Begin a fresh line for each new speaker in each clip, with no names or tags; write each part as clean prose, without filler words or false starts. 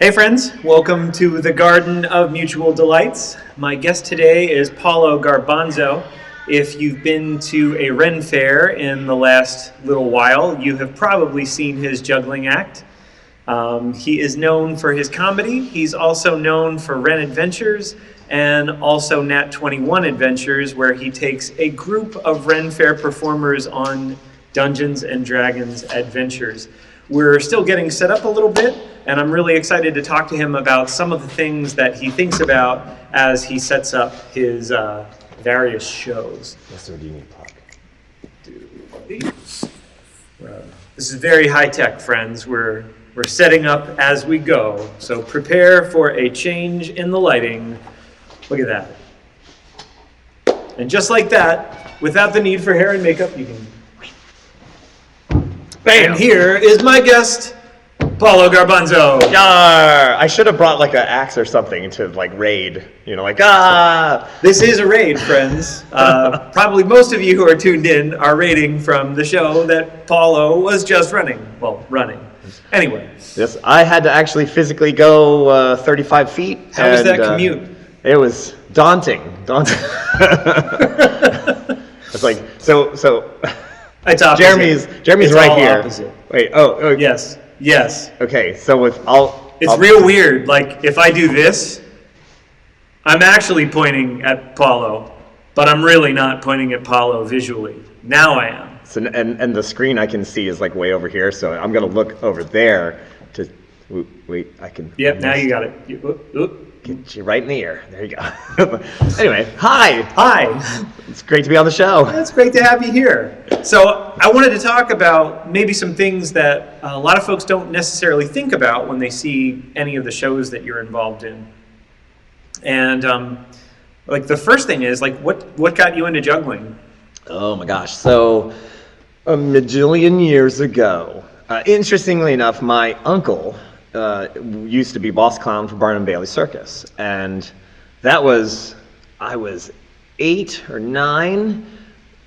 Hey friends, welcome to the Garden of Mutual Delights. My guest today is Paolo Garbanzo. If you've been to a Ren fair in the last little while, you have probably seen his juggling act. He is known for his comedy. He's also known for Ren Adventures and also Nat21 Adventures, where he takes a group of Ren fair performers on Dungeons and Dragons adventures. We're still getting set up a little bit, and I'm really excited to talk to him about some of the things that he thinks about as he sets up his various shows.
Yes, sir. Do you need puck?
This is very high tech, friends. We're setting up as we go, so prepare for a change in the lighting. Look at that. And just like that, without the need for hair and makeup, you can... Bam! And here is my guest, Paolo Garbanzo.
Yar! I should have brought like an axe or something to like raid. You know, like
This is a raid, friends. Probably most of you who are tuned in are raiding from the show that Paolo was just running. Well, running. Anyway.
Yes, I had to actually physically go 35 feet.
How was that commute?
It was daunting. It's like so.
It's opposite.
Jeremy's
it's
right
all
here.
Opposite.
Wait. Oh.
Yes.
Okay. So
It's real weird. Like if I do this, I'm actually pointing at Paolo, but I'm really not pointing at Paolo visually. Now I am.
So and the screen I can see is like way over here. So I'm gonna look over there to wait. I can.
Yep. Now you got it.
Get you right in the ear. There you go. Anyway, hi. It's great to be on the show.
It's great to have you here. So I wanted to talk about maybe some things that a lot of folks don't necessarily think about when they see any of the shows that you're involved in. And like the first thing is like what got you into juggling?
Oh my gosh. So a majillion years ago, interestingly enough, my uncle used to be boss clown for Barnum Bailey Circus, and I was 8 or 9.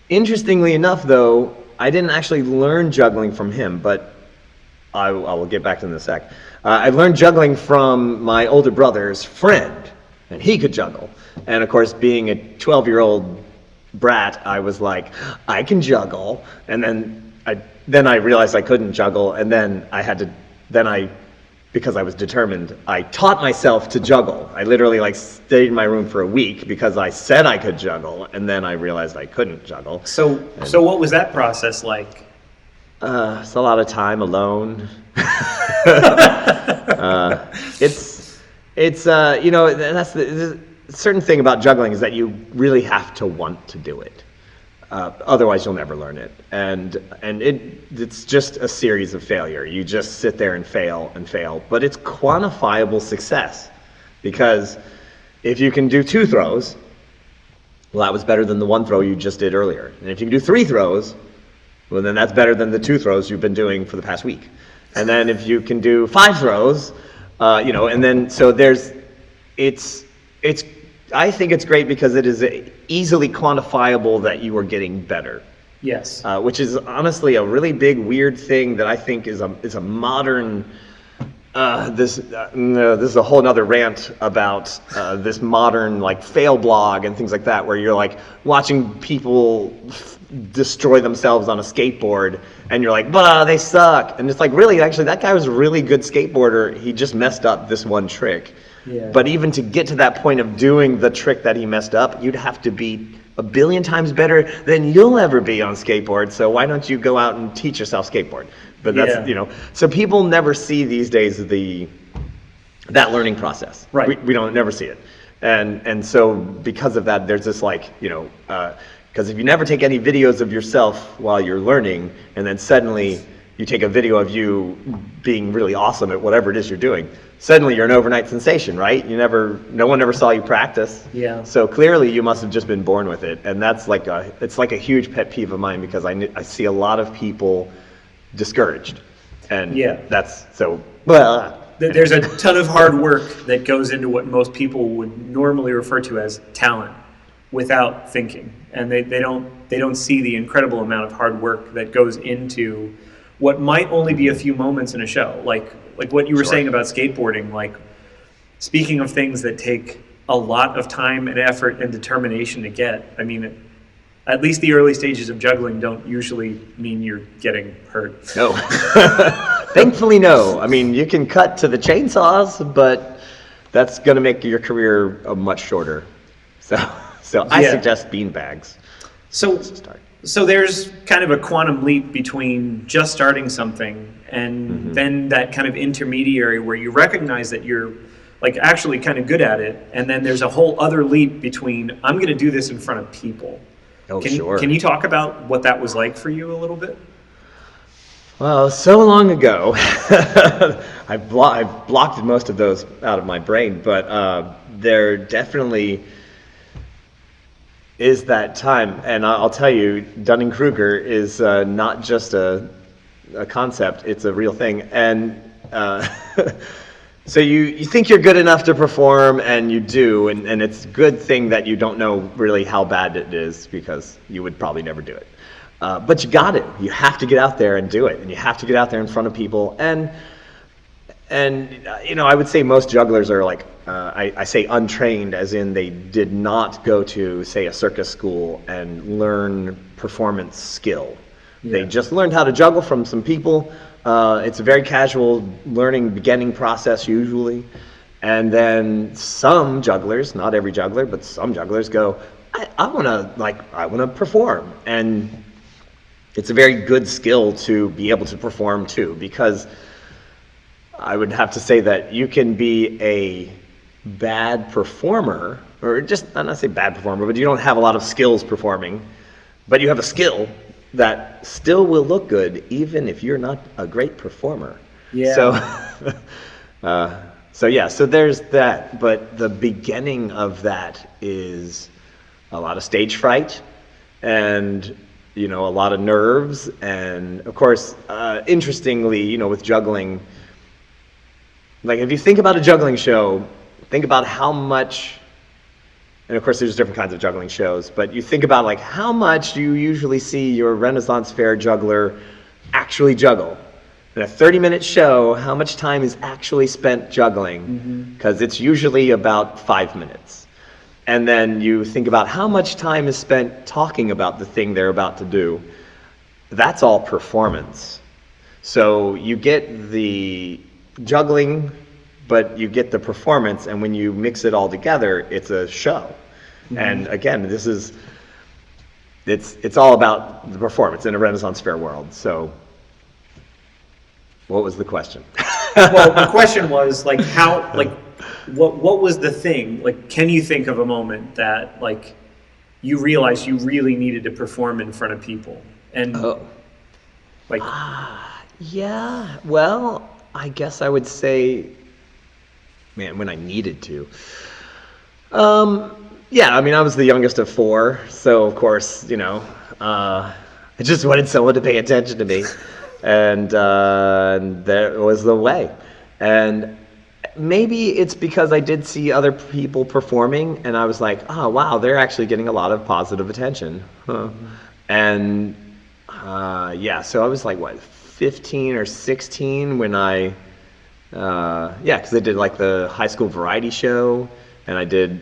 Interestingly enough, though, I didn't actually learn juggling from him, but I will get back to it in a sec. I learned juggling from my older brother's friend, and he could juggle. And of course, being a 12-year-old brat, I was like, I can juggle, and then I realized I couldn't juggle, and then because I was determined, I taught myself to juggle. I literally like stayed in my room for a week because I said I could juggle, and then I realized I couldn't juggle.
So what was that process like?
It's a lot of time alone. It's you know, that's the certain thing about juggling is that you really have to want to do it. Otherwise, you'll never learn it, and it's just a series of failure. You just sit there and fail, but it's quantifiable success, because if you can do 2 throws, well, that was better than the 1 throw you just did earlier. And if you can do 3 throws, well, then that's better than the 2 throws you've been doing for the past week. And then if you can do 5 throws, you know, and then so I think it's great because it is easily quantifiable that you are getting better.
Yes.
Which is honestly a really big weird thing that I think is a modern. This is a whole nother rant about this modern like fail blog and things like that, where you're like watching people destroy themselves on a skateboard, and you're like, "Bah, they suck," and it's like, really, actually, that guy was a really good skateboarder. He just messed up this one trick.
Yeah.
But even to get to that point of doing the trick that he messed up, you'd have to be a billion times better than you'll ever be on skateboard. So why don't you go out and teach yourself skateboard? But that's, you know, so people never see these days that learning process.
Right.
We don't never see it. And so because of that, there's this like, you know, because if you never take any videos of yourself while you're learning, and then suddenly you take a video of you being really awesome at whatever it is you're doing, suddenly you're an overnight sensation, right? No one ever saw you practice.
Yeah.
So clearly you must have just been born with it. And that's like it's like a huge pet peeve of mine, because I see a lot of people discouraged. And that's so, well.
There's a ton of hard work that goes into what most people would normally refer to as talent without thinking. And they don't see the incredible amount of hard work that goes into what might only be a few moments in a show, like what you were
Sure.
saying about skateboarding. Like, speaking of things that take a lot of time and effort and determination to get, I mean, at least the early stages of juggling don't usually mean you're getting hurt.
No. Thankfully, no. I mean, you can cut to the chainsaws, but that's going to make your career much shorter. So I
Yeah.
suggest beanbags.
So,
to start.
so there's kind of a quantum leap between just starting something and then that kind of intermediary where you recognize that you're like actually kind of good at it, and then there's a whole other leap between I'm going to do this in front of people.
Oh, sure.
Can you talk about what that was like for you a little bit?
Well, so long ago, I've blocked most of those out of my brain, but there definitely is that time. And I'll tell you, Dunning-Kruger is not just a concept, it's a real thing. And so you think you're good enough to perform, and you do, and it's a good thing that you don't know really how bad it is, because you would probably never do it. But you got it. You have to get out there and do it, and you have to get out there in front of people. And you know, I would say most jugglers are like, I say untrained, as in they did not go to, say, a circus school and learn performance skill.
Yeah.
They just learned how to juggle from some people. It's a very casual learning beginning process usually. And then some jugglers, not every juggler, but some jugglers go, I want to perform. And it's a very good skill to be able to perform too, because I would have to say that you can be a bad performer, or just, I'm not say bad performer, but you don't have a lot of skills performing, but you have a skill that still will look good even if you're not a great performer.
Yeah.
So there's that, but the beginning of that is a lot of stage fright, and you know, a lot of nerves, and of course, interestingly, you know, with juggling, like if you think about a juggling show, think about how much, and of course there's different kinds of juggling shows, but you think about like how much you usually see your Renaissance Fair juggler actually juggle. In a 30-minute show, how much time is actually spent juggling? Because it's usually about 5 minutes. And then you think about how much time is spent talking about the thing they're about to do. That's all performance. So you get the juggling, but you get the performance, and when you mix it all together, it's a show. And again, it's all about the performance in a Renaissance Fair world. So what was the question?
Well, the question was like how, like what was the thing? Like, can you think of a moment that like you realized you really needed to perform in front of people? And like,
yeah, well, I guess I would say, man, when I needed to. Yeah, I mean, I was the youngest of 4, so of course, you know, I just wanted someone to pay attention to me, and that was the way. And maybe it's because I did see other people performing, and I was like, oh, wow, they're actually getting a lot of positive attention. Huh. And yeah, so I was like, what, 15 or 16 when yeah, because I did like the high school variety show, and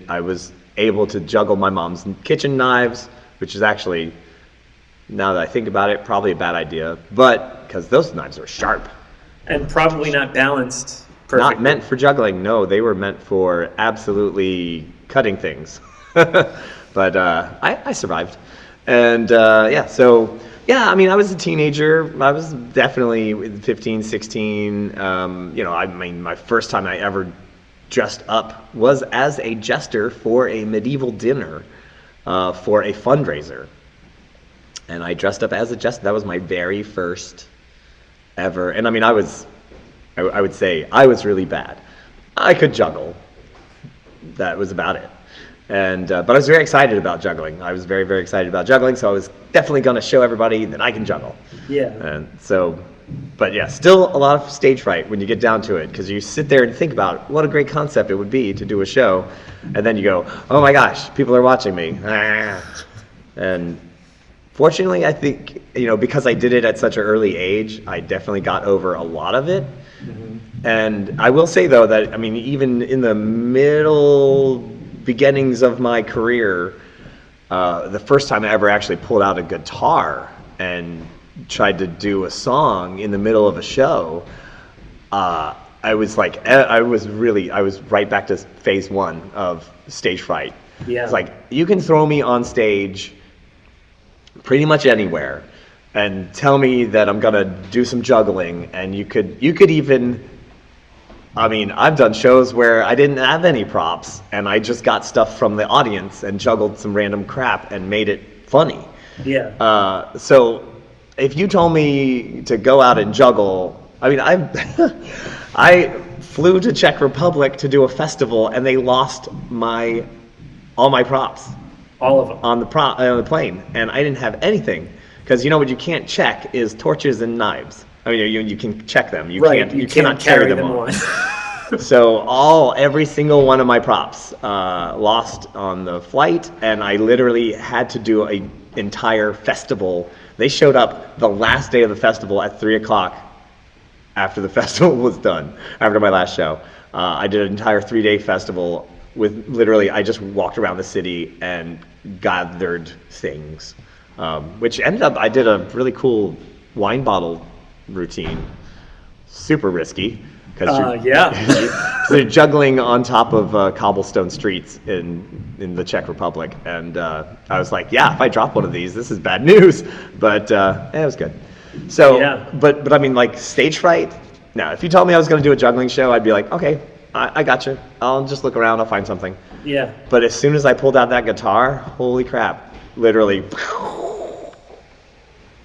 I was able to juggle my mom's kitchen knives, which is actually, now that I think about it, probably a bad idea, but because those knives were sharp.
and probably not balanced perfectly.
Not meant for juggling, no, they were meant for absolutely cutting things. But I survived. And yeah, so, yeah, I mean, I was a teenager. I was definitely 15, 16. You know, I mean, my first time I ever dressed up was as a jester for a medieval dinner for a fundraiser. And I dressed up as a jester. That was my very first ever. And I mean, I would say I was really bad. I could juggle. That was about it. And but I was very excited about juggling. I was very, very excited about juggling, so I was definitely going to show everybody that I can juggle.
Yeah.
And so, but yeah, still a lot of stage fright when you get down to it, because you sit there and think about what a great concept it would be to do a show, and then you go, oh my gosh, people are watching me. And fortunately, I think because I did it at such an early age, I definitely got over a lot of it. And I will say though that, I mean, even in the middle beginnings of my career, the first time I ever actually pulled out a guitar and tried to do a song in the middle of a show, I was right back to phase one of stage fright.
Yeah.
It's like, you can throw me on stage pretty much anywhere and tell me that I'm gonna do some juggling, and you could even, I mean, I've done shows where I didn't have any props and I just got stuff from the audience and juggled some random crap and made it funny.
Yeah.
So if you told me to go out and juggle, I mean, I flew to Czech Republic to do a festival, and they lost all my props.
All of them.
On the plane, and I didn't have anything, because what you can't check is torches and knives. I mean, you can check them. You cannot carry them on. So every single one of my props lost on the flight, and I literally had to do an entire festival. They showed up the last day of the festival at 3:00 after the festival was done, after my last show. I did an entire 3-day festival with literally, I just walked around the city and gathered things, which ended up, I did a really cool wine bottle routine. Super risky, because you're juggling on top of cobblestone streets in the Czech Republic, and I was like, yeah, if I drop one of these, this is bad news, but it was good. So, but I mean, like, stage fright, no, if you told me I was going to do a juggling show, I'd be like, okay, I got you. I'll just look around, I'll find something.
Yeah.
But as soon as I pulled out that guitar, holy crap, literally,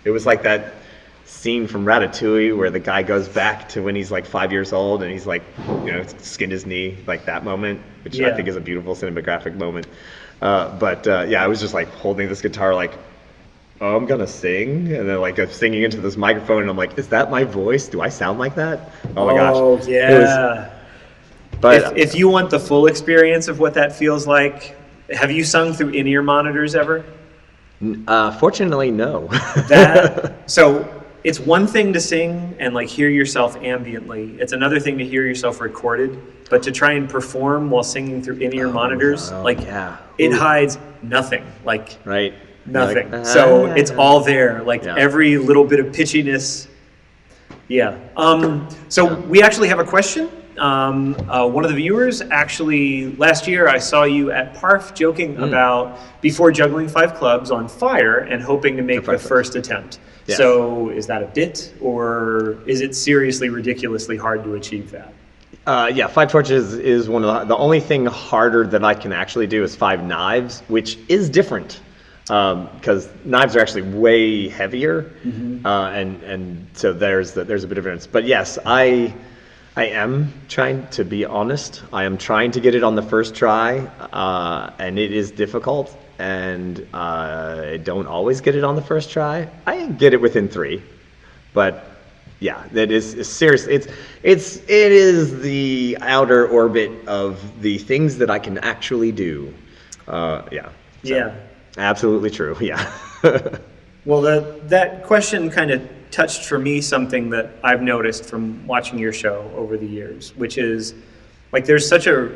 it was like that scene from Ratatouille where the guy goes back to when he's like 5 years old and he's like, skinned his knee, like that moment, which I think is a beautiful cinematographic moment. I was just like holding this guitar like, oh, I'm gonna sing, and then like I'm singing into this microphone, and I'm like, is that my voice? Do I sound like that? Oh my gosh.
Oh yeah. But if you want the full experience of what that feels like, have you sung through in-ear monitors ever?
Fortunately, no.
So it's one thing to sing and like hear yourself ambiently. It's another thing to hear yourself recorded, but to try and perform while singing through in-ear monitors, it hides nothing. Like
right.
Nothing. Like, so it's all there. Like every little bit of pitchiness. Yeah. So we actually have a question. One of the viewers actually, last year I saw you at Parf joking about before juggling 5 clubs on fire and hoping to make the first attempt. Yes. So is that a bit, or is it seriously ridiculously hard to achieve that?
5 torches is one of the only thing harder that I can actually do is 5 knives, which is different. Because knives are actually way heavier, and so there's a bit of difference. But yes, I am trying to be honest. I am trying to get it on the first try, and it is difficult, and I don't always get it on the first try. I get it within 3, but yeah, that is serious. It is the outer orbit of the things that I can actually do. Absolutely true, yeah.
Well, that question kind of touched for me something that I've noticed from watching your show over the years, which is like there's such a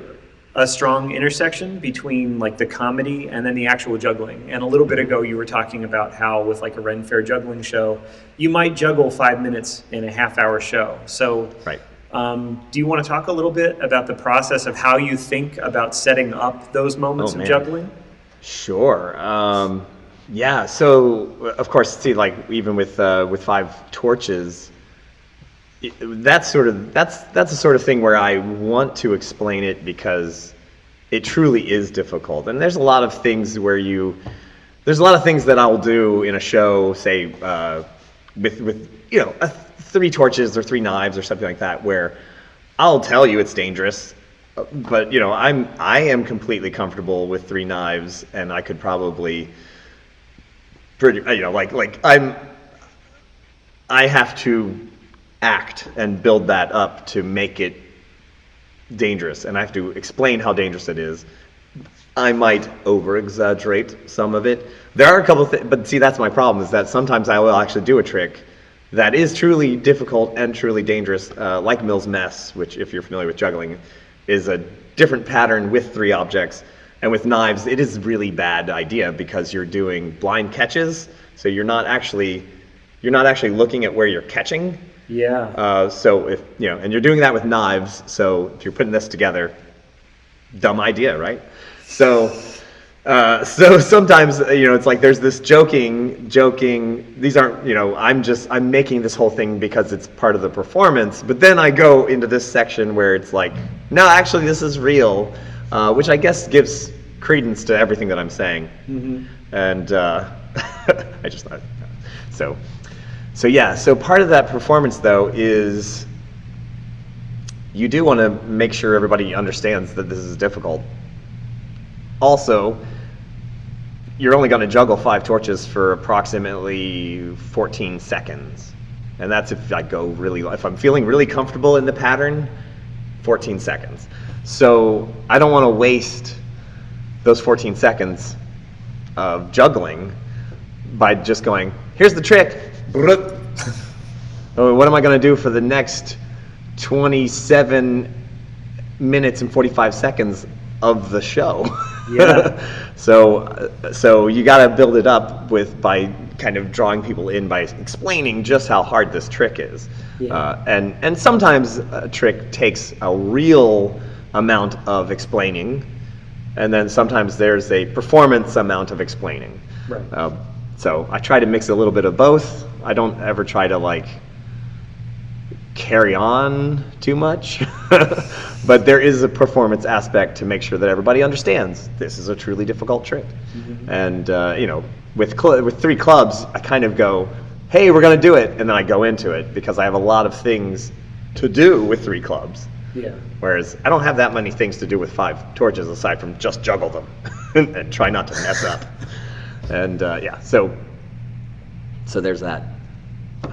strong intersection between like the comedy and then the actual juggling. And a little bit ago you were talking about how with like a Ren Fair juggling show, you might juggle 5 minutes in a half-hour show. So
right.
Do you want to talk a little bit about the process of how you think about setting up those moments of juggling? Sure.
So of course, see, like even with 5 torches, that's the sort of thing where I want to explain it because it truly is difficult. And there's a lot of things that I'll do in a show, say with 3 torches or 3 knives or something like that, where I'll tell you it's dangerous. But I am completely comfortable with 3 knives, and I could probably I have to act and build that up to make it dangerous, and I have to explain how dangerous it is I might over-exaggerate some of it. There are a couple of things, but see, that's my problem, is that sometimes I will actually do a trick that is truly difficult and truly dangerous, like Mill's Mess, which, if you're familiar with juggling, is a different pattern with 3 objects. And with knives, it is a really bad idea because you're doing blind catches, so you're not actually looking at where you're catching.
Yeah.
So if and you're doing that with knives, so if you're putting this together, dumb idea, right? So sometimes it's like there's this joking. These aren't I'm making this whole thing because it's part of the performance. But then I go into this section where it's like, no, actually this is real, which I guess gives credence to everything that I'm saying. Mm-hmm. And I just thought so. So part of that performance though is you do want to make sure everybody understands that this is difficult. Also, you're only going to juggle 5 torches for approximately 14 seconds. And that's if I'm feeling really comfortable in the pattern, 14 seconds. So I don't want to waste those 14 seconds of juggling by just going, here's the trick. Oh, what am I going to do for the next 27 minutes and 45 seconds of the show? Yeah. So you got to build it up by kind of drawing people in by explaining just how hard this trick is. Yeah. And sometimes a trick takes a real amount of explaining, and then sometimes there's a performance amount of explaining. Right. So I try to mix a little bit of both. I don't ever try to carry on too much, but there is a performance aspect to make sure that everybody understands this is a truly difficult trick. Mm-hmm. And with 3 clubs, I kind of go, hey, we're going to do it, and then I go into it because I have a lot of things to do with 3 clubs. Yeah. Whereas I don't have that many things to do with 5 torches aside from just juggle them and try not to mess up. And so there's that.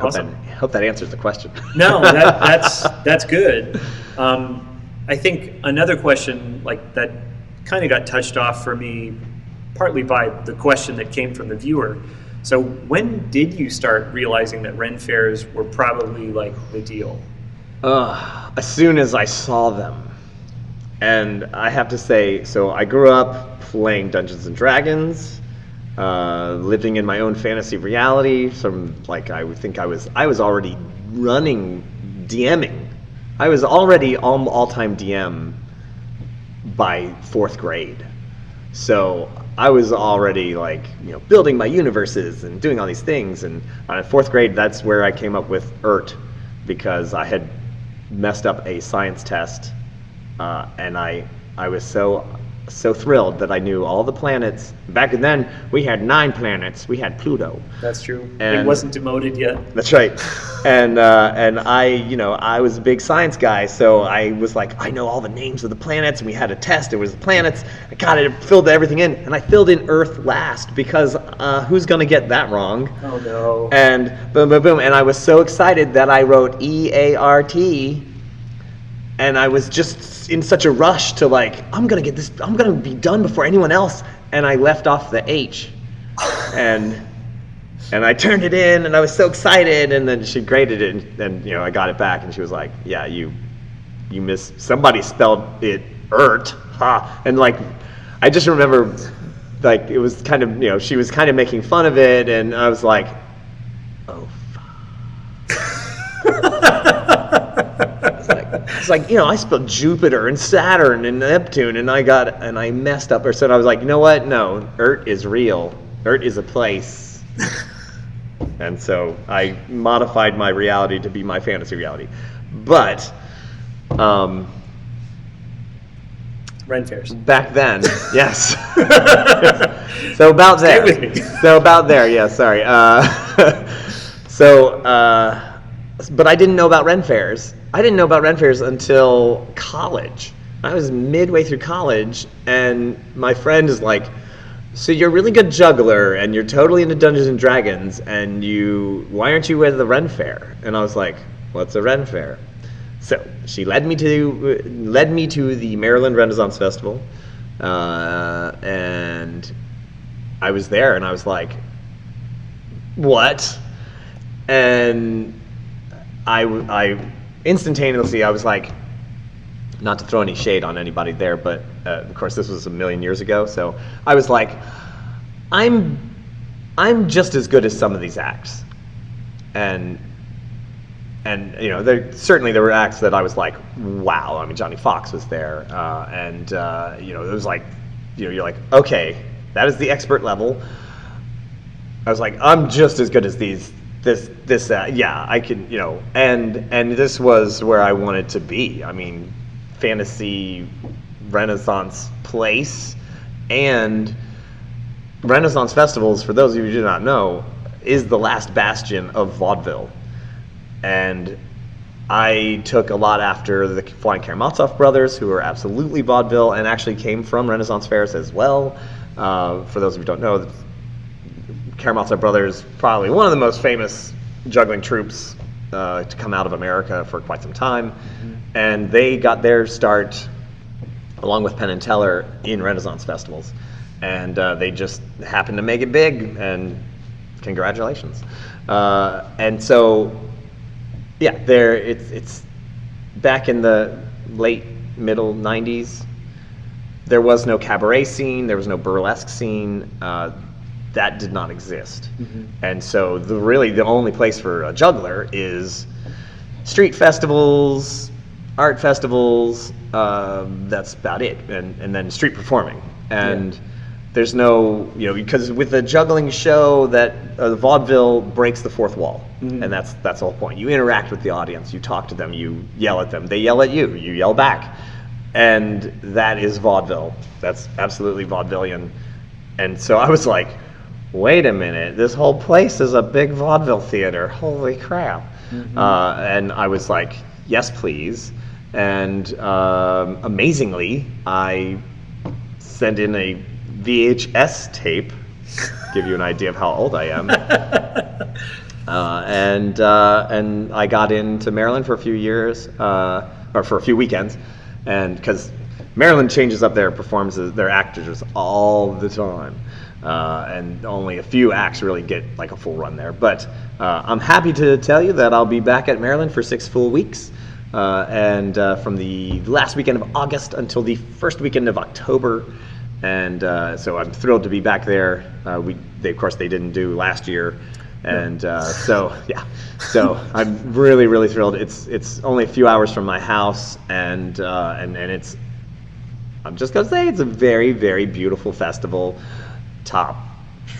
Awesome.
Hope that answers the question.
No, that's good. I think another question that kind of got touched off for me, partly by the question that came from the viewer. So when did you start realizing that Ren fairs were probably the deal?
As soon as I saw them. And I have to say, so I grew up playing Dungeons and Dragons, living in my own fantasy reality. I would think I was already running DMing. I was already all-time DM by 4th grade. So I was already building my universes and doing all these things. And in 4th grade, that's where I came up with ERT, because I had messed up a science test, and I was so thrilled that I knew all the planets. Back then, we had 9 planets. We had Pluto.
That's true. It wasn't demoted yet.
That's right. And I was a big science guy, so I was like, I know all the names of the planets, and we had a test. It was the planets. I got it, filled everything in, and I filled in Earth last because who's going to get that wrong?
Oh, no.
And boom, boom, boom. And I was so excited that I wrote EART. And I was just in such a rush to I'm going to be done before anyone else. And I left off the H. And I turned it in, and I was so excited. And then she graded it, and I got it back. And she was like, yeah, you missed, somebody spelled it ERT. Ha. And I just remember, it was kind of, she was kind of making fun of it. And I was like, oh, It's I spelled Jupiter and Saturn and Neptune, and I messed up. So I was like, you know what? No, ERT is real. ERT is a place. And so I modified my reality to be my fantasy reality. But
Ren fairs.
Back then, yes. So about there.
Stay with me.
So about there, yeah, sorry. But I didn't know about Ren fairs. I didn't know about Ren fairs until college. I was midway through college, and my friend is like, so you're a really good juggler, and you're totally into Dungeons and Dragons, and why aren't you at the Ren fair? And I was like, what's a Ren fair? So she led me to the Maryland Renaissance Festival, and I was there, and I was like, what? And I instantaneously, I was like, not to throw any shade on anybody there, but of course this was a million years ago, so I was like, I'm just as good as some of these acts. And you know, there were acts that I was like, wow. I mean, Johnny Fox was there, and you know, it was like, you know, you're like, okay, that is the expert level. I was like, I'm just as good as this, yeah, I can, you know, and this was where I wanted to be. I mean, fantasy Renaissance place, and Renaissance festivals, for those of you who do not know, is the last bastion of vaudeville. And I took a lot after the Flying Karamazov brothers, who are absolutely vaudeville and actually came from Renaissance fairs as well. For those of you who don't know, the Karamazov brothers, probably one of the most famous juggling troupes to come out of America for quite some time. Mm-hmm. And they got their start, along with Penn and Teller, in Renaissance festivals. And they just happened to make it big, and congratulations. And so, yeah, it's back in the late, middle 90s. There was no cabaret scene, there was no burlesque scene. That did not exist. Mm-hmm. And so really the only place for a juggler is street festivals, art festivals, that's about it, and then street performing. And there's no, you know, because with a juggling show, that the vaudeville breaks the fourth wall. Mm-hmm. And that's the whole point. You interact with the audience, you talk to them, you yell at them, they yell at you, you yell back. And that is vaudeville. That's absolutely vaudevillian. And so I was like, wait a minute, this whole place is a big vaudeville theater. Holy crap. Mm-hmm. And I was like, yes, please. And amazingly, I sent in a VHS tape, give you an idea of how old I am. And I got into Maryland for a few years, or for a few weekends, and because Maryland changes up their performances, their actors all the time. And only a few acts really get like a full run there. But I'm happy to tell you that I'll be back at Maryland for 6 full weeks. And from the last weekend of August until the first weekend of October. And so I'm thrilled to be back there. Of course, they didn't do last year. And so I'm really, really thrilled. It's only a few hours from my house, and it's, I'm just gonna say, it's a very, very beautiful festival. Top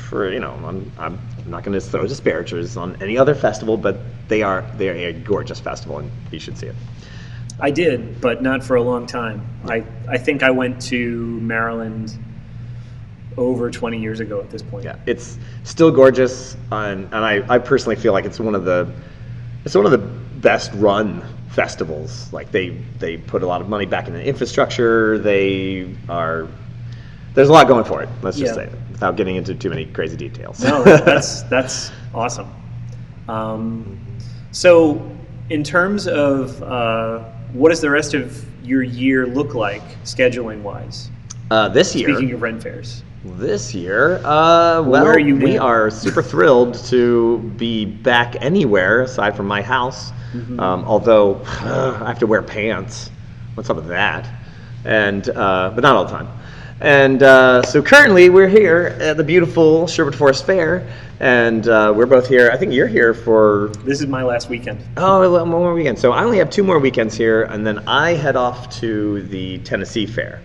for, you know, I'm not going to throw disparagements on any other festival, but they're a gorgeous festival, and you should see it.
I did, but not for a long time. I think I went to Maryland over 20 years ago at this point.
Yeah, it's still gorgeous, and I personally feel like it's one of the best run festivals. Like they put a lot of money back in the infrastructure. There's a lot going for it. Let's just say it, without getting into too many crazy details.
No, that's awesome. So, in terms of what does the rest of your year look like, scheduling wise?
This year,
speaking of Ren fairs,
this year,
we
are super thrilled to be back anywhere aside from my house. Mm-hmm. Although I have to wear pants. What's up with that? And but not all the time. And so currently we're here at the beautiful Sherwood Forest Fair, and we're both here. I think you're here for...
This is my last weekend.
Oh, one more weekend. So I only have 2 more weekends here, and then I head off to the Tennessee Fair.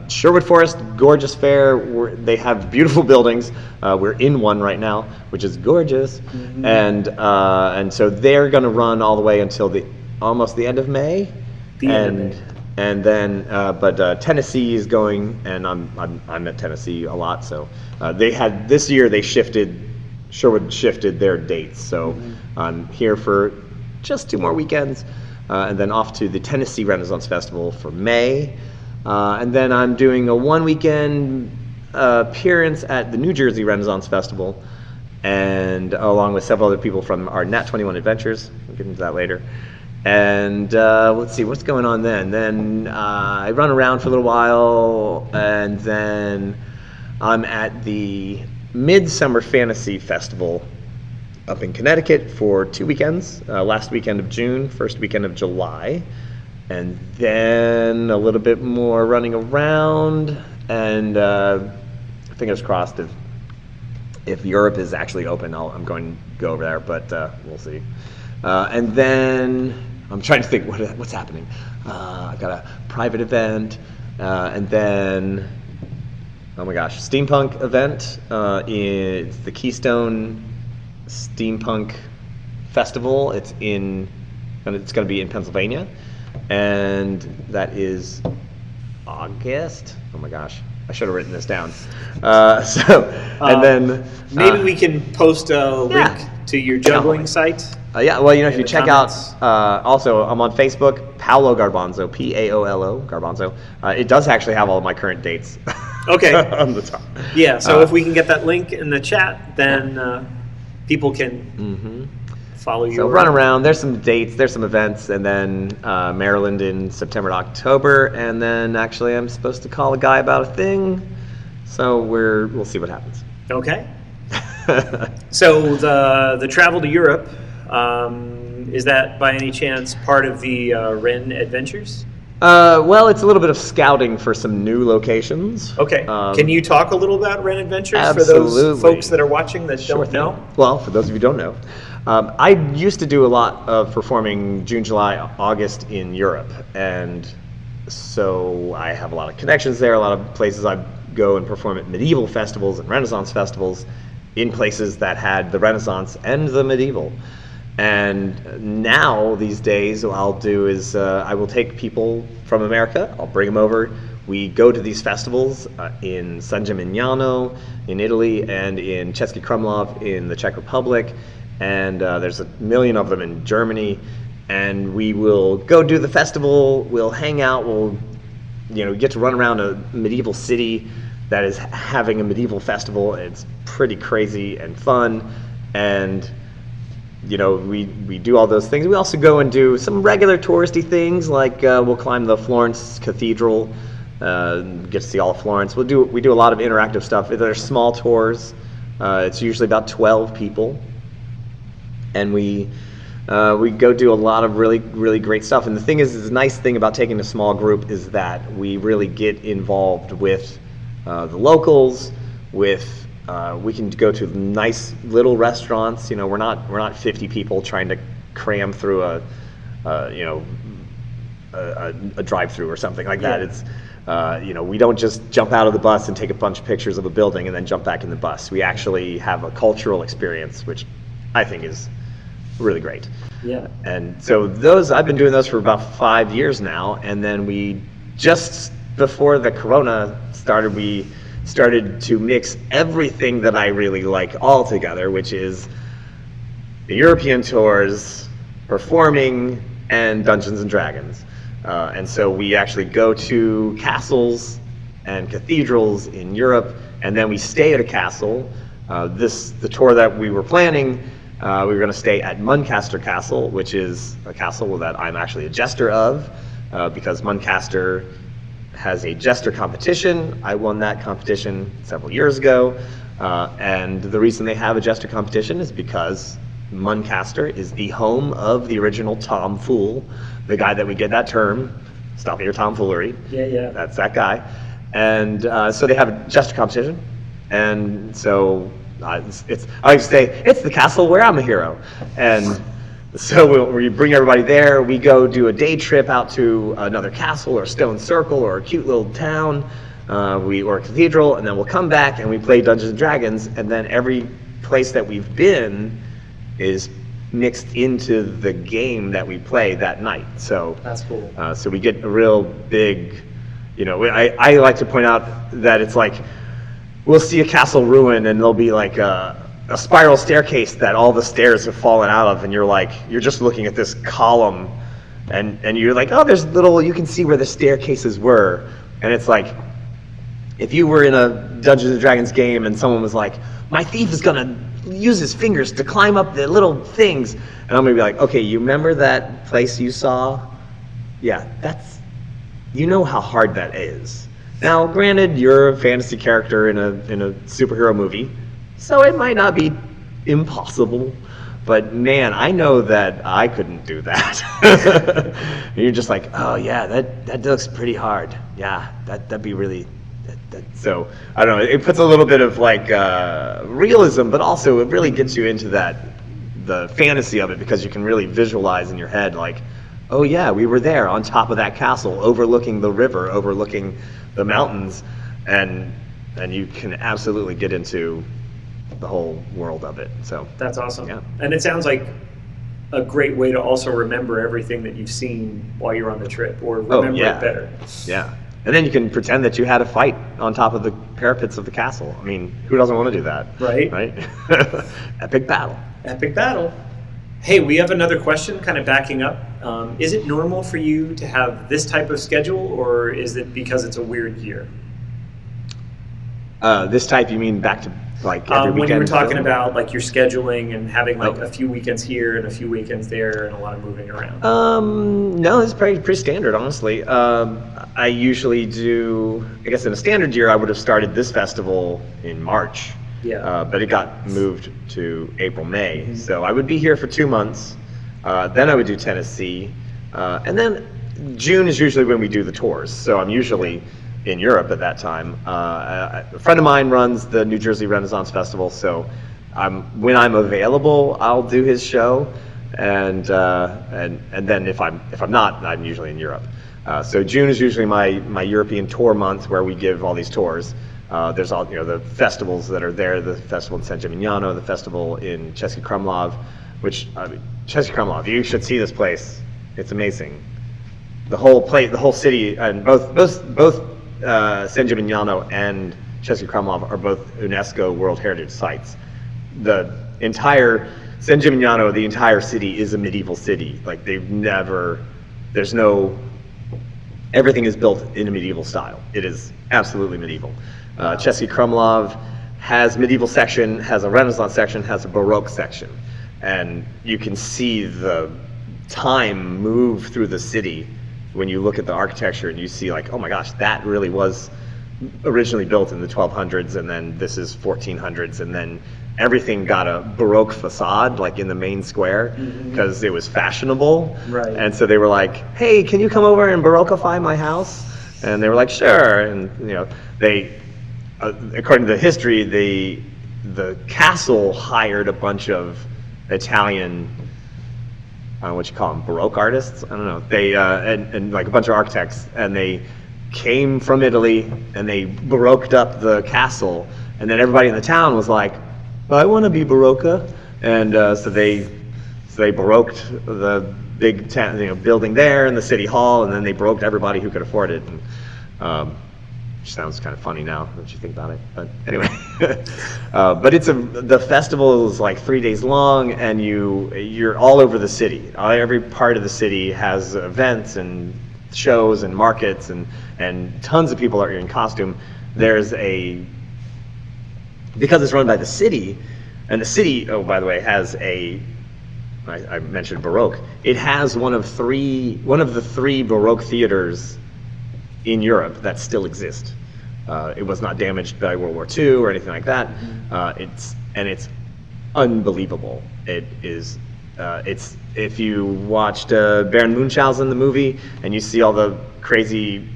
Sherwood Forest, gorgeous fair. They have beautiful buildings. We're in one right now, which is gorgeous. Mm-hmm. And so they're going to run all the way until almost the end of May.
End of May.
And then, but Tennessee is going, and I'm at Tennessee a lot. So this year Sherwood shifted their dates. So mm-hmm. I'm here for just 2 more weekends, and then off to the Tennessee Renaissance Festival for May. And then I'm doing a 1 weekend appearance at the New Jersey Renaissance Festival, and along with several other people from our Nat21 Adventures. We'll get into that later. And let's see, what's going on then? Then I run around for a little while, and then I'm at the Midsummer Fantasy Festival up in Connecticut for 2 weekends, last weekend of June, first weekend of July, and then a little bit more running around, and fingers crossed if Europe is actually open, I'm going to go over there, but we'll see. And then I'm trying to think what's happening. I've got a private event, and then, oh my gosh, steampunk event. It's the Keystone Steampunk Festival. It's going to be in Pennsylvania, and that is August. Oh my gosh, I should have written this down. And then
maybe we can post a link to your juggling site.
Yeah, well, if you check out, also, I'm on Facebook, Paolo Garbanzo, Paolo Garbanzo. It does actually have all of my current dates.
Okay.
On the top.
Yeah, so if we can get that link in the chat, then people can follow you.
So run around, there's some dates, there's some events, and then Maryland in September to October, and then actually I'm supposed to call a guy about a thing, so we'll see what happens.
Okay. So the travel to Europe, is that by any chance part of the Ren Adventures?
Well, it's a little bit of scouting for some new locations.
Okay. Can you talk a little about Ren Adventures
absolutely.
for those folks that are watching that don't know?
Well, for those of you who don't know, I used to do a lot of performing June, July, August in Europe, and so I have a lot of connections there, a lot of places I go and perform at medieval festivals and Renaissance festivals in places that had the Renaissance and the medieval. And now, these days, what I'll do is I will take people from America, I'll bring them over. We go to these festivals in San Gimignano in Italy and in Český Krumlov in the Czech Republic, and there's a million of them in Germany. And we will go do the festival, we'll hang out, we'll get to run around a medieval city that is having a medieval festival. It's pretty crazy and fun, and we do all those things. We also go and do some regular touristy things, like we'll climb the Florence Cathedral, get to see all of Florence. We do a lot of interactive stuff. They're small tours. It's usually about 12 people, and we go do a lot of really, really great stuff. And the thing is, the nice thing about taking a small group is that we really get involved with the locals, we can go to nice little restaurants. We're not 50 people trying to cram through a drive-through or something like that. It's we don't just jump out of the bus and take a bunch of pictures of a building and then jump back in the bus. We actually have a cultural experience, which I think is really great.
Yeah.
And so I've been doing those for about 5 years now, and then we just before the Corona started, we started to mix everything that I really like all together, which is the European tours, performing, and Dungeons and Dragons. And so we actually go to castles and cathedrals in Europe, and then we stay at a castle. The tour that we were planning, we were going to stay at Muncaster Castle, which is a castle that I'm actually a jester of, because Muncaster has a jester competition. I won that competition several years ago, and the reason they have a jester competition is because Muncaster is the home of the original Tom Fool, the guy that we get that term, "Stop your tomfoolery."
Yeah.
That's that guy. And so they have a jester competition, and so I like to say it's the castle where I'm a hero. And so we bring everybody there. We go do a day trip out to another castle or a stone circle or a cute little town, or a cathedral, and then we'll come back and we play Dungeons and Dragons. And then every place that we've been is mixed into the game that we play that night. So
that's cool.
So we get a real big, I like to point out that it's like we'll see a castle ruin and there'll be like a spiral staircase that all the stairs have fallen out of, and you're just looking at this column, and you're like, oh, you can see where the staircases were, and it's like, if you were in a Dungeons and Dragons game and someone was like, my thief is gonna use his fingers to climb up the little things. And I'm gonna be like, okay, you remember that place you saw? Yeah, you know how hard that is. Now, granted, you're a fantasy character in a superhero movie, so it might not be impossible. But man, I know that I couldn't do that. You're just like, oh yeah, that looks pretty hard. Yeah, that'd be really. So I don't know. It puts a little bit of like realism, but also it really gets you into the fantasy of it, because you can really visualize in your head like, oh yeah, we were there on top of that castle, overlooking the river, overlooking the mountains, and you can absolutely get into the whole world of it. So
that's awesome.
Yeah.
And it sounds like a great way to also remember everything that you've seen while you're on the trip, or remember it better.
Yeah. And then you can pretend that you had a fight on top of the parapets of the castle. I mean, who doesn't want to do that?
Right.
Epic battle.
Epic battle. Hey, we have another question kind of backing up. Is it normal for you to have this type of schedule, or is it because it's a weird year?
This type, you mean back to like every weekend?
When you were talking about like your scheduling and having like a few weekends here and a few weekends there and a lot of moving around.
No, it's pretty standard, honestly. I usually do, I guess in a standard year, I would have started this festival in March.
Yeah.
But it got moved to April, May. So I would be here for 2 months. Then I would do Tennessee. And then June is usually when we do the tours. So I'm usually in Europe at that time. A friend of mine runs the New Jersey Renaissance Festival, so when I'm available, I'll do his show, and then if I'm not, I'm usually in Europe. So June is usually my European tour month, where we give all these tours. There's all the festivals that are there, the festival in San Gimignano, the festival in Český Krumlov, which Český Krumlov, you should see this place. It's amazing. The whole city, and both San Gimignano and Český Krumlov are both UNESCO World Heritage Sites. The entire San Gimignano, the entire city is a medieval city. Like everything is built in a medieval style. It is absolutely medieval. Český Krumlov has medieval section, has a Renaissance section, has a Baroque section. And you can see the time move through the city when you look at the architecture, and you see like, oh my gosh, that really was originally built in the 1200s, and then this is 1400s, and then everything got a Baroque facade like in the main square because it was fashionable.
Right.
And so they were like, hey, can you come over and Baroqueify my house? And they were like, sure. And they, according to the history, the castle hired a bunch of Italian, I don't know what you call them, Baroque artists? I don't know. They and like a bunch of architects, and they came from Italy and they Baroqued up the castle, and then everybody in the town was like, I want to be Baroque, and so they Baroqued the big building there in the city hall, and then they Baroqued everybody who could afford it. And, which sounds kind of funny now that you think about it, but anyway. But the festival is like 3 days long, and you're all over the city. Every part of the city has events and shows and markets, and tons of people are in costume. Because it's run by the city, and the city, oh, by the way, has I mentioned Baroque. It has one of the three Baroque theaters in Europe that still exist. It was not damaged by World War II or anything like that. It's unbelievable. It's if you watched Baron Munchausen, the movie, and you see all the crazy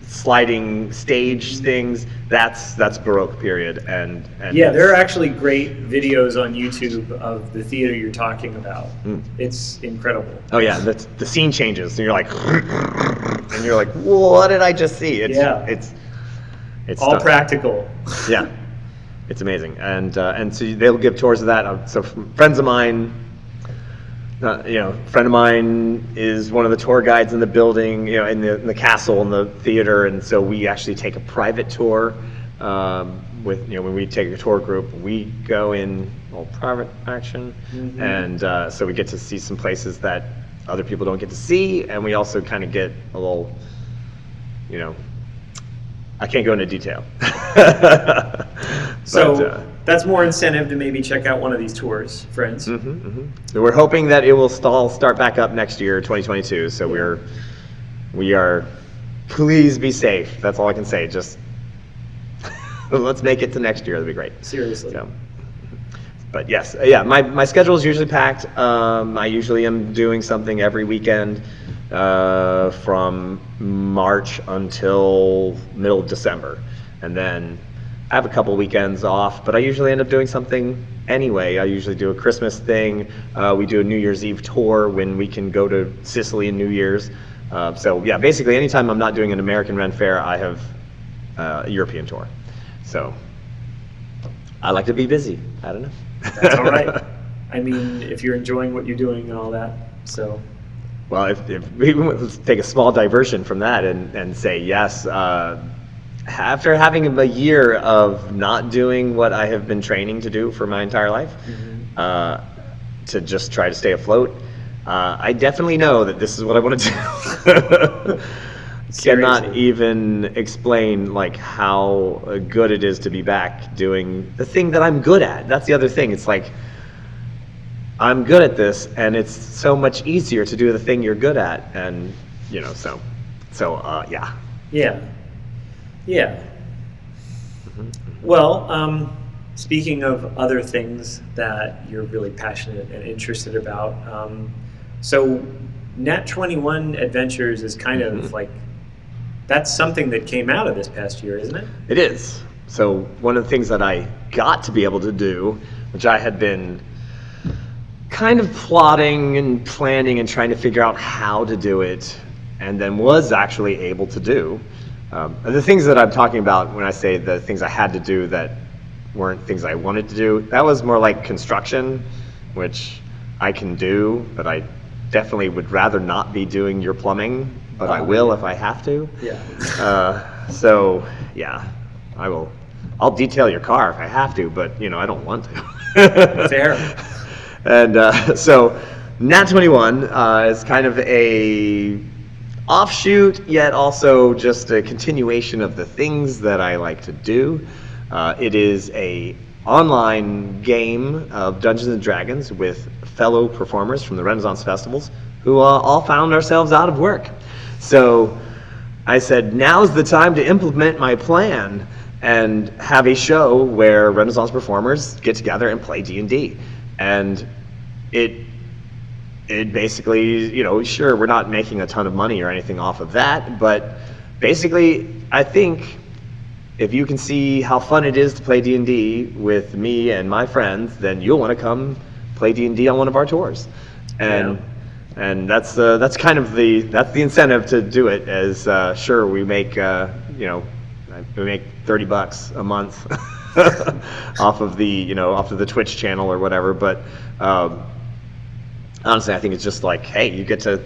sliding stage things, that's Baroque period. And
yeah, there are actually great videos on YouTube of the theater you're talking about. It's incredible.
Oh yeah, the scene changes, and you're like, what did I just see? It's
all practical.
Yeah, it's amazing, and so they'll give tours of that. So friends of mine. A friend of mine is one of the tour guides in the building, in the castle and the theater, and so we actually take a private tour. When we take a tour group, we go in private action, and so we get to see some places that other people don't get to see, and we also kind of get a little, I can't go into detail.
So that's more incentive to maybe check out one of these tours, friends.
So we're hoping that it will start back up next year, 2022. So we are. Please be safe. That's all I can say. Just let's make it to next year. That'd be great.
Seriously.
So, but yes, my schedule is usually packed. I usually am doing something every weekend from March until middle of December, and then I have a couple weekends off, but I usually end up doing something anyway. I usually do a Christmas thing. We do a New Year's Eve tour when we can go to Sicily in New Year's. So yeah, basically anytime I'm not doing an American Ren Fair, I have a European tour. So I like to be busy. I don't know.
That's all right. I mean, if you're enjoying what you're doing and all that, so.
Well, if we let's take a small diversion from that and say yes, after having a year of not doing what I have been training to do for my entire life, to just try to stay afloat, I definitely know that this is what I want to do. Cannot even explain like how good it is to be back doing the thing that I'm good at. That's the other thing. It's like I'm good at this, and it's so much easier to do the thing you're good at, and you know, so yeah.
Yeah. Well, speaking of other things that you're really passionate and interested about, so Nat21 Adventures is kind of like, that's something that came out of this past year, isn't it?
It is. So one of the things that I got to be able to do, which I had been kind of plotting and planning and trying to figure out how to do it, and then was actually able to do. The things that I'm talking about when I say the things I had to do that weren't things I wanted to do, that was more like construction, which I can do, but I definitely would rather not be doing your plumbing, but I will if I have to.
Yeah.
So yeah, I'll detail your car if I have to, but you know, I don't want to.
Fair.
And so Nat21 is kind of a offshoot, yet also just a continuation of the things that I like to do. It is a online game of Dungeons and Dragons with fellow performers from the Renaissance festivals who all found ourselves out of work. So I said, now's the time to implement my plan and have a show where Renaissance performers get together and play D&D. And it basically, you know, sure, we're not making a ton of money or anything off of that, but basically, I think if you can see how fun it is to play D&D with me and my friends, then you'll want to come play D&D on one of our tours. And that's kind of the incentive to do it. As sure, we make we make $30 a month off of the Twitch channel or whatever, but honestly, I think it's just like, hey, you get to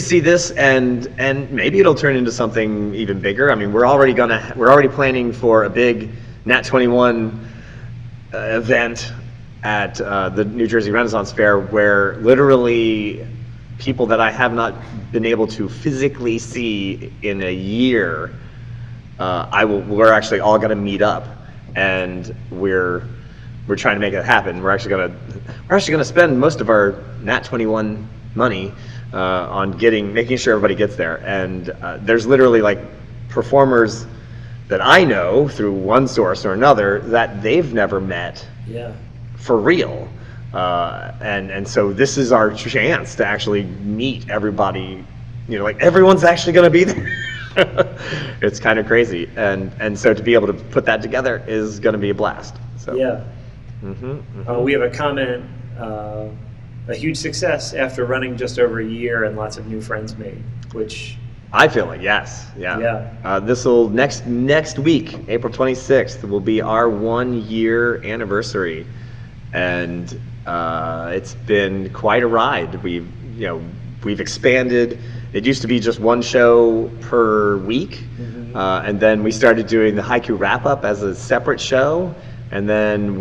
see this, and maybe it'll turn into something even bigger. I mean, we're already planning for a big Nat21 event at the New Jersey Renaissance Fair, where literally people that I have not been able to physically see in a year, we're actually all going to meet up, and we're trying to make it happen. We're actually gonna spend most of our Nat21 money on making sure everybody gets there. And there's literally like performers that I know through one source or another that they've never met.
Yeah. For
real. And so this is our chance to actually meet everybody. You know, like everyone's actually gonna be there. It's kind of crazy, and so to be able to put that together is gonna be a blast. So
yeah. We have a comment, a huge success after running just over a year and lots of new friends made, which
I feel like, yes, yeah. This will next week, April 26th, will be our 1 year anniversary, and it's been quite a ride. We've expanded. It used to be just one show per week, and then we started doing the Haiku wrap up as a separate show. And then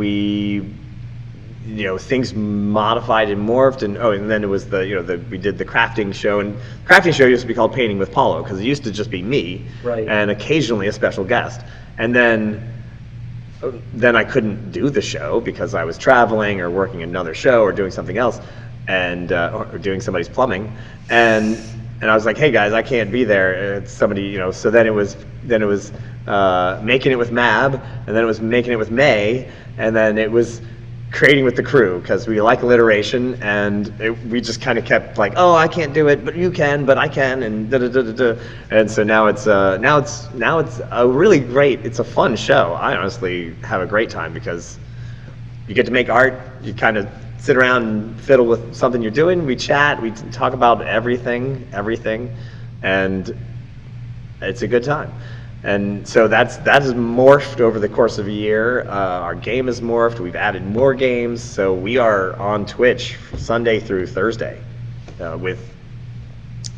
things modified and morphed, and then it was we did the crafting show, and crafting show used to be called Painting with Paulo because it used to just be me,
right,
and occasionally a special guest. And then then I couldn't do the show because I was traveling or working another show or doing something else, and or doing somebody's plumbing, and I was like, hey guys, I can't be there. It's somebody, you know. So then it was making it with Mab, and then it was making it with May, and then it was creating with the crew, because we like alliteration, and we just kind of kept like, oh, I can't do it, but you can, but I can, and da da da da da. And so now it's a really great, it's a fun show. I honestly have a great time because you get to make art, you kind of sit around and fiddle with something you're doing, we chat, we talk about everything, and it's a good time. And so that has morphed over the course of a year. Our game has morphed. We've added more games. So we are on Twitch Sunday through Thursday with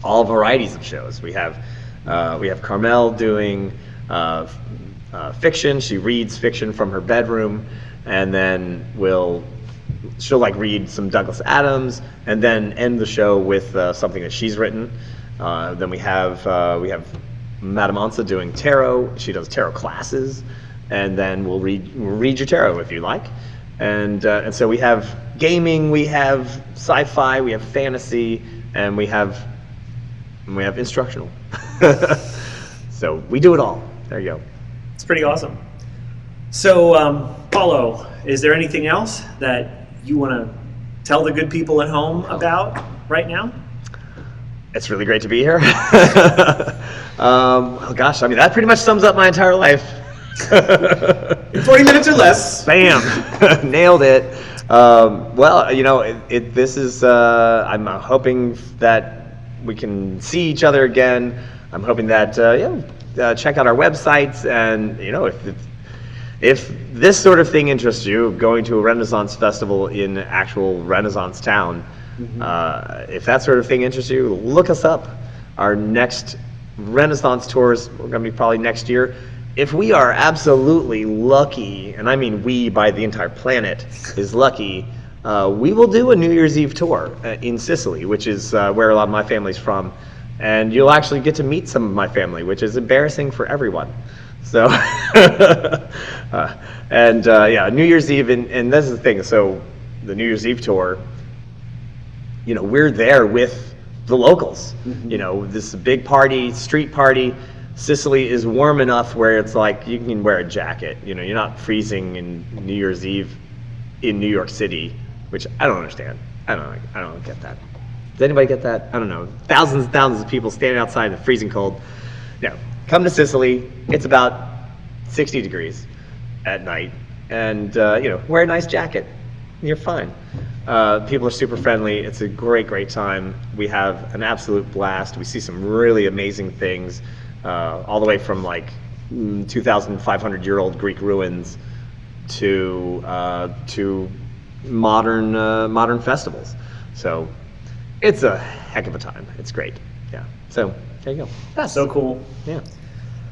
all varieties of shows. We have Carmel doing fiction. She reads fiction from her bedroom, and then she'll like read some Douglas Adams, and then end the show with something that she's written. Then we have Madame Ansa doing tarot. She does tarot classes, and then we'll read your tarot if you like. And so we have gaming, we have sci-fi, we have fantasy, and we have instructional. So we do it all. There you go.
It's pretty awesome. So, Paulo, is there anything else that you want to tell the good people at home about right now?
It's really great to be here. Oh gosh, I mean, that pretty much sums up my entire life.
In 40 minutes or less.
Bam! Nailed it. Well, you know, this is, I'm hoping that we can see each other again. I'm hoping that, check out our websites, and, you know, if this sort of thing interests you, going to a Renaissance festival in actual Renaissance town, if that sort of thing interests you, look us up. Our next Renaissance tours are going to be probably next year. If we are absolutely lucky, and I mean we by the entire planet is lucky, we will do a New Year's Eve tour in Sicily, which is where a lot of my family's from. And you'll actually get to meet some of my family, which is embarrassing for everyone. So, New Year's Eve, and this is the thing. So the New Year's Eve tour, you know, we're there with the locals. You know, this is a big party, street party. Sicily is warm enough where it's like you can wear a jacket. You know, you're not freezing in New Year's Eve in New York City, which I don't understand. I don't get that. Does anybody get that? I don't know. Thousands and thousands of people standing outside in the freezing cold. No, come to Sicily. It's about 60 degrees at night, and wear a nice jacket. You're fine. People are super friendly. It's a great time. We have an absolute blast. We see some really amazing things, all the way from like 2,500-year-old Greek ruins to modern festivals. So it's a heck of a time. It's great. Yeah. So there you go.
That's so cool.
Yeah.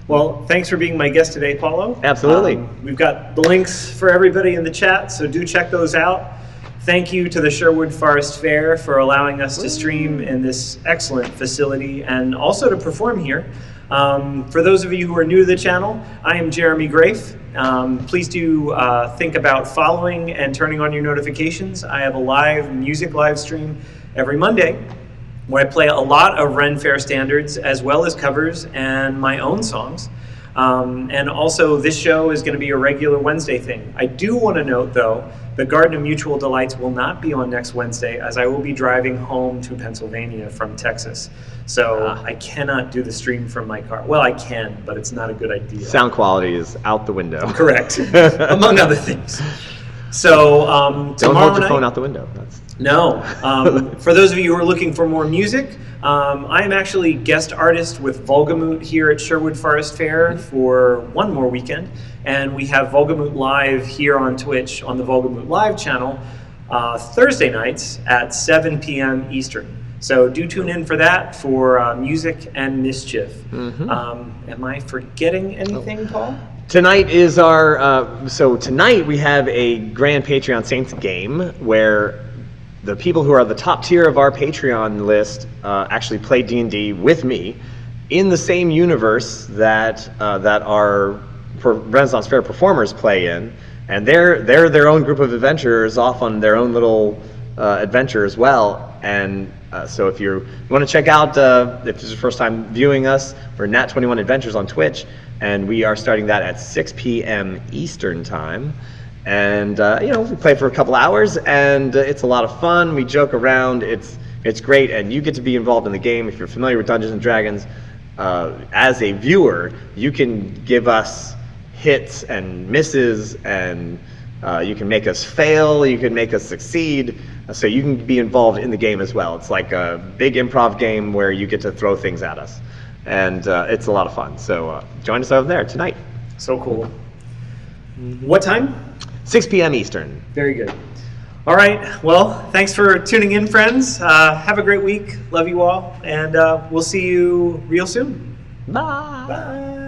Well, thanks for being my guest today, Paulo.
Absolutely.
We've got the links for everybody in the chat, so do check those out. Thank you to the Sherwood Forest Fair for allowing us to stream in this excellent facility and also to perform here. For those of you who are new to the channel, I am Jeremy Grafe. Please do think about following and turning on your notifications. I have a live music live stream every Monday where I play a lot of Ren Fair standards as well as covers and my own songs. And also this show is going to be a regular Wednesday thing. I do want to note though, the Garden of Mutual Delights will not be on next Wednesday, as I will be driving home to Pennsylvania from Texas. So I cannot do the stream from my car. Well, I can, but it's not a good idea.
Sound quality is out the window.
Correct, among other things. So
don't hold your phone out the window.
No. For those of you who are looking for more music, I am actually guest artist with Volgamoot here at Sherwood Forest Fair for one more weekend. And we have Volgamoot Live here on Twitch on the Volgamoot Live channel Thursday nights at 7 p.m. Eastern. So do tune in for that for music and mischief. Am I forgetting anything, Paul?
Tonight is our, so tonight we have a Grand Patreon Saints game where the people who are the top tier of our Patreon list actually play D&D with me in the same universe that our Renaissance Fair performers play in, and they're their own group of adventurers off on their own little adventure as well. And so if you want to check out, if this is your first time viewing us, we're Nat21 Adventures on Twitch, and we are starting that at 6 p.m. Eastern Time. And we play for a couple hours, and it's a lot of fun. We joke around. It's great, and you get to be involved in the game. If you're familiar with Dungeons and Dragons, as a viewer, you can give us hits and misses, and you can make us fail, you can make us succeed, so you can be involved in the game as well. It's like a big improv game where you get to throw things at us, and it's a lot of fun. So join us over there tonight.
So cool. What time?
6 p.m. Eastern.
Very good. All right. Well, thanks for tuning in, friends. Have a great week. Love you all, and we'll see you real soon.
Bye.
Bye.